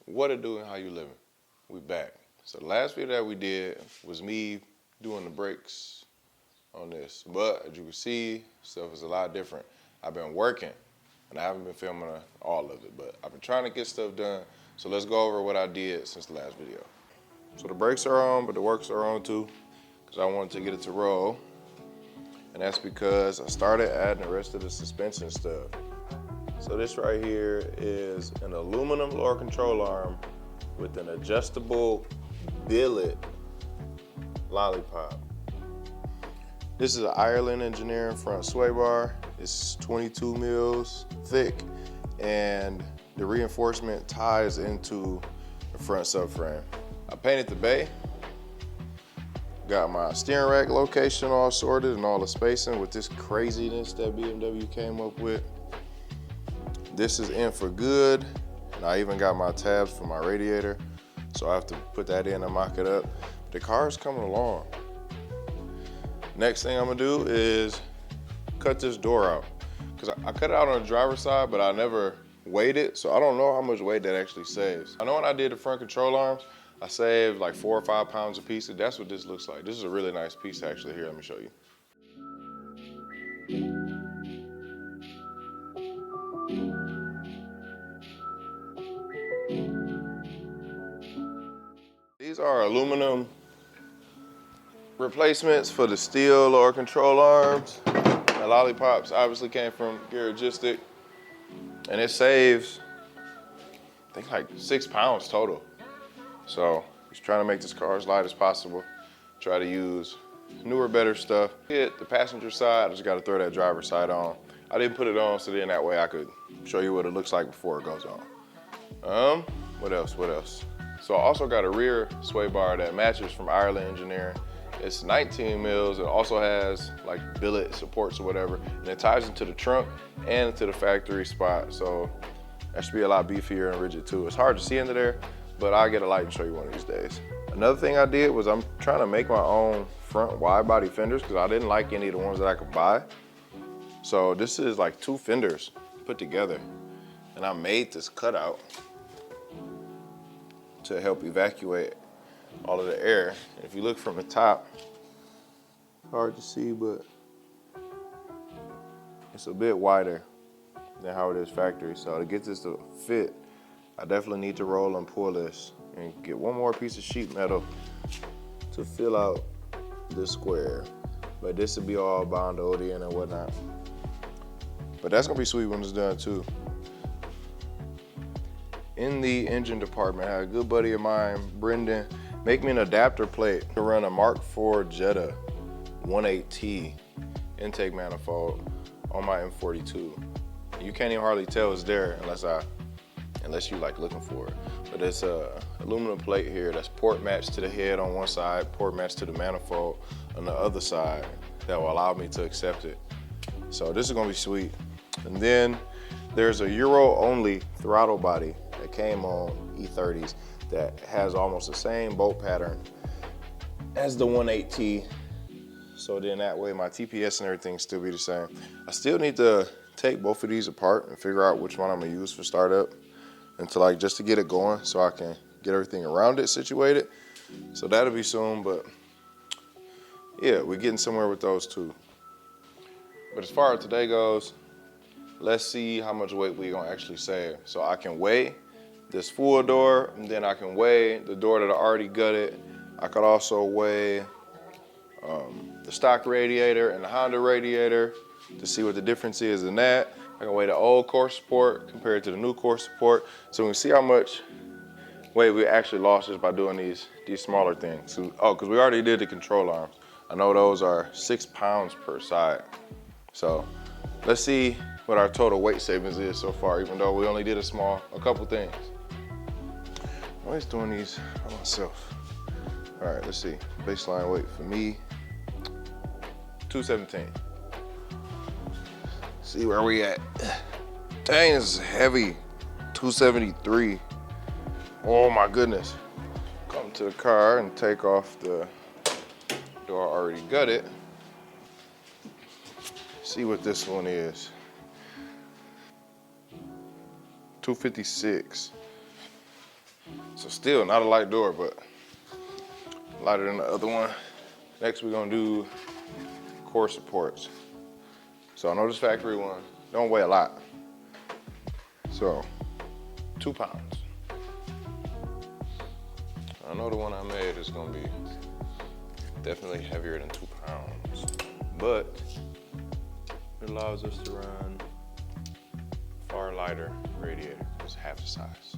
What it do and how you living? We back. So the last video that we did was me doing the brakes on this, but as you can see, stuff is a lot different. I've been working and I haven't been filming all of it, but I've been trying to get stuff done. So let's go over what I did since the last video. So the brakes are on, but the works are on too, because I wanted to get it to roll. And that's because I started adding the rest of the suspension stuff. So this right here is an aluminum lower control arm with an adjustable billet lollipop. This is an Ireland Engineering front sway bar. It's 22 mils thick, and the reinforcement ties into the front subframe. I painted the bay, got my steering rack location all sorted and all the spacing with this craziness that BMW came up with. This is in for good, and I even got my tabs for my radiator, so I have to put that in and mock it up. The car is coming along. Next thing I'm gonna do is cut this door out, because I cut it out on the driver's side, but I never weighed it, so I don't know how much weight that actually saves. I know when I did the front control arms, I saved like 4 or 5 pounds a piece, and that's what this looks like. This is a really nice piece actually. Here, let me show you. These are aluminum replacements for the steel lower control arms. The lollipops obviously came from Garagistic, and it saves, I think, like 6 pounds total. So just trying to make this car as light as possible. Try to use newer, better stuff. Hit the passenger side, I just gotta throw that driver's side on. I didn't put it on so then that way I could show you what it looks like before it goes on. What else? So I also got a rear sway bar that matches from Ireland Engineering. It's 19 mils. It also has like billet supports or whatever, and it ties into the trunk and into the factory spot. So that should be a lot beefier and rigid too. It's hard to see into there, but I'll get a light and show you one of these days. Another thing I did was I'm trying to make my own front wide body fenders because I didn't like any of the ones that I could buy. So this is like 2 fenders put together, and I made this cutout to help evacuate all of the air. And if you look from the top, hard to see, but it's a bit wider than how it is factory. So to get this to fit, I definitely need to roll and pull this and get one more piece of sheet metal to fill out this square. But this will be all bondoed in and whatnot. But that's gonna be sweet when it's done too. In the engine department, I had a good buddy of mine, Brendan, make me an adapter plate to run a Mark IV Jetta 18T intake manifold on my M42. You can't even hardly tell it's there unless you like looking for it. But it's a aluminum plate here that's port matched to the head on one side, port matched to the manifold on the other side that will allow me to accept it. So this is gonna be sweet. And then there's a Euro only throttle body that came on E30s that has almost the same bolt pattern as the 18T. So then that way my TPS and everything still be the same. I still need to take both of these apart and figure out which one I'm gonna use for startup and just to get it going so I can get everything around it situated. So that'll be soon, but yeah, we're getting somewhere with those two. But as far as today goes, let's see how much weight we're gonna actually save. So I can weigh this full door, and then I can weigh the door that I already gutted. I could also weigh the stock radiator and the Honda radiator to see what the difference is in that. I can weigh the old core support compared to the new core support, so we can see how much weight we actually lost just by doing these smaller things. So, because we already did the control arms. I know those are 6 pounds per side. So let's see what our total weight savings is so far, even though we only did a couple things. I'm always doing these by myself. All right, let's see. Baseline weight for me, 217. See where we at. Dang, this is heavy. 273. Oh my goodness. Come to the car and take off the door already gutted. see what this one is. 256. So still not a light door, but lighter than the other one. Next we're gonna do core supports. So I know this factory one don't weigh a lot. So 2 pounds. I know the one I made is gonna be definitely heavier than 2 pounds, but it allows us to run far lighter radiator. It's half the size.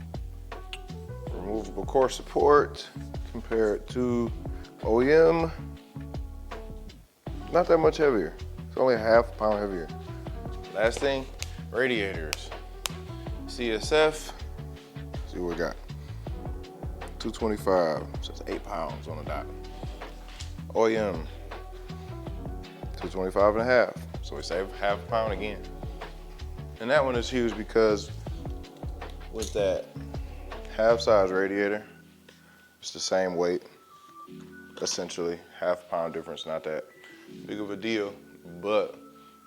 Removable core support compared to OEM. Not that much heavier. It's only a ½ pound heavier. Last thing, radiators. CSF, see what we got. 225, so it's 8 pounds on the dot. OEM, 225 and a half, so we save ½ pound again. And that one is huge because with that half size radiator, it's the same weight, essentially, ½ pound difference, not that big of a deal, but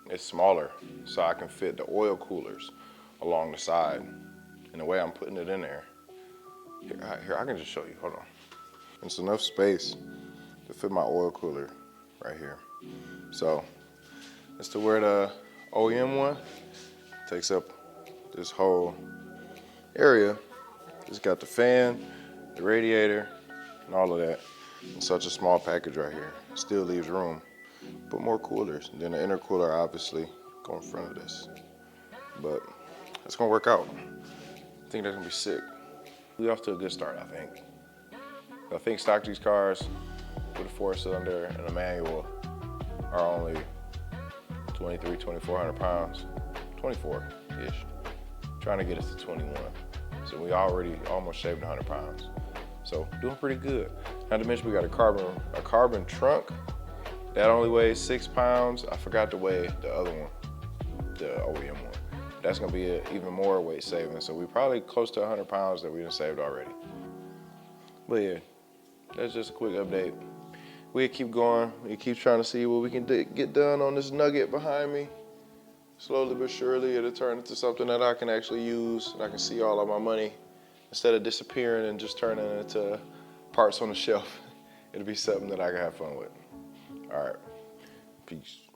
it's smaller, so I can fit the oil coolers along the side. And the way I'm putting it in there, here I can just show you, hold on. It's enough space to fit my oil cooler right here. So it's to where the OEM one takes up this whole area. It's got the fan, the radiator, and all of that in such a small package right here. Still leaves room, but more coolers. And then the intercooler obviously go in front of this. But it's gonna work out. I think that's gonna be sick. We off to a good start, I think. I think stock these cars with a 4-cylinder and a manual are only 2,400 pounds, 24-ish. Trying to get us to 21. So we already almost shaved 100 pounds. So doing pretty good. Not to mention we got a carbon trunk that only weighs 6 pounds. I forgot to weigh the other one, the OEM one. That's gonna be an even more weight saving. So we're probably close to 100 pounds that we done saved already. But yeah, that's just a quick update. We keep going. We keep trying to see what we can get done on this nugget behind me. Slowly but surely, it'll turn into something that I can actually use and I can see all of my money instead of disappearing and just turning into parts on the shelf. It'll be something that I can have fun with. All right, peace.